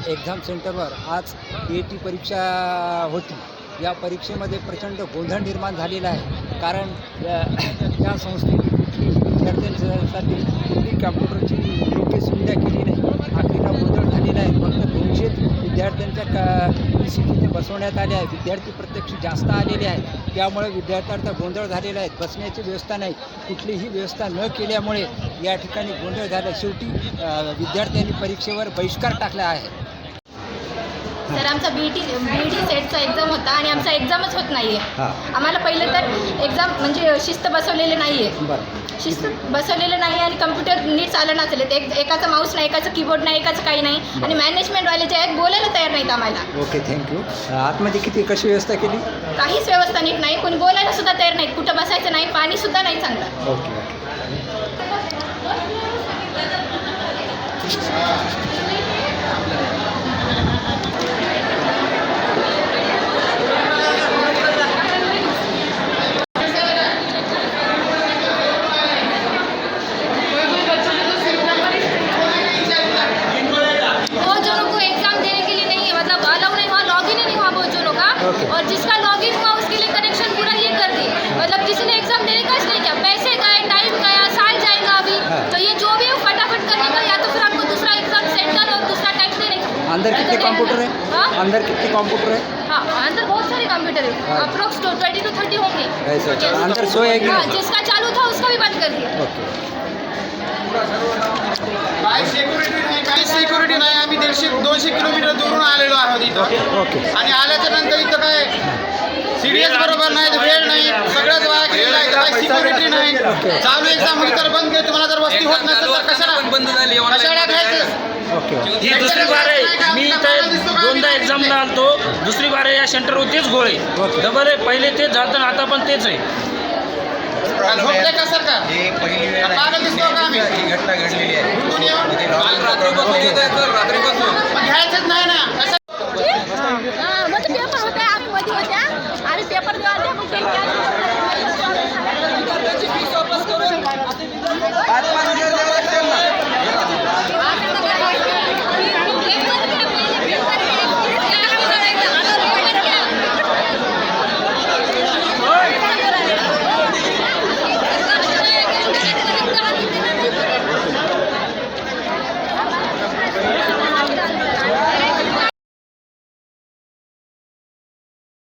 Exam सेंटरवर आज DAT परीक्षा होती. या परीक्षेमध्ये प्रचंड गोंधळ निर्माण झालेला आहे. कारण त्या संस्थेने कुठलीही विद्यार्थ्यांसाठी कुठली कॅम्प्युटरची योग्य सुविधा केली नाही. आखरीला गोंधळ झालेला आहे. फक्त 200 विद्यार्थ्यांच्या PCT तिथे बसवण्यात आले आहे. विद्यार्थी प्रत्यक्ष जास्त आलेले आहेत. त्यामुळे विद्यार्थ्यांचा गोंधळ झालेला आहे. बसण्याची व्यवस्था नाही. कुठलीही व्यवस्था न केल्यामुळे या ठिकाणी गोंधळ झाला. शेवटी विद्यार्थ्यांनी परीक्षेवर बहिष्कार टाकला आहे. सर आमचा BED सेटचा एक्झाम होता आणि आमचा एक्झामच होत नाही आहे. आम्हाला पहिलं तर एक्झाम म्हणजे शिस्त बसवलेले नाही आहे. शिस्त बसवलेलं नाही आणि कम्प्युटर नीट चालत नसेल. एकाचा माऊस नाही, एकाचं कीबोर्ड नाही, एकाचं काही नाही आणि मॅनेजमेंटवाले जे आहेत बोलायला तयार नाहीत आम्हाला. Okay, thank you. आतमध्ये कशी व्यवस्था केली? काहीच व्यवस्था नीट नाही. कोणी बोलायला सुद्धा तयार नाहीत. कुठं बसायचं नाही, पाणी सुद्धा नाही चांगलं. ओके. और जिसका लॉगिन हुआ उसके लिए कनेक्शन पूरा ये कर दिए. मतलब जिसने एग्जाम देने का इसलिए क्या पैसे गए, टाइम गया, साल जाएगा अभी. तो ये जो भी फटाफट करने का या तो फिर आपको दूसरा एग्जाम सेंटर और दूसरा टाइम देने का. अंदर कितने कंप्यूटर है? अंदर कितने कंप्यूटर है? हाँ, अंदर बहुत सारे कंप्यूटर है. अप्रोक्स 20 to 30 होंगे. अंदर सोए है कि हाँ, जिसका चालू था उसका भी बंद कर दिया. काही सिक्युरिटी नाही. आम्ही 150-200 किलोमीटर दूरून आलेलो आहोत इथं. आणि आल्याच्या नंतर इथं काय सीडीएस बरोबर नाही, वेळ नाही, सगळंच वाया गेलेलं आहे. काही सिक्युरिटी नाही. चालू एक्झाम होती तर बंद केली. तुम्हाला जर वस्ती होत नसेल तर कशाला घ्यायचं? ही दुसरी बार आहे. मी इथं दोनदा एक्झामला आलतो. दुसरी बार आहे. या सेंटरवर तेच घोळ आहे. डबल आहे. पहिले तेच झालं आता पण तेच आहे. झोपले का सरकार? पागल दिसतो का आम्ही? घटना घडलेली आहे. घ्यायचंच नाही ना. पेपर होत्या आतमध्ये होत्या आणि पेपर देवा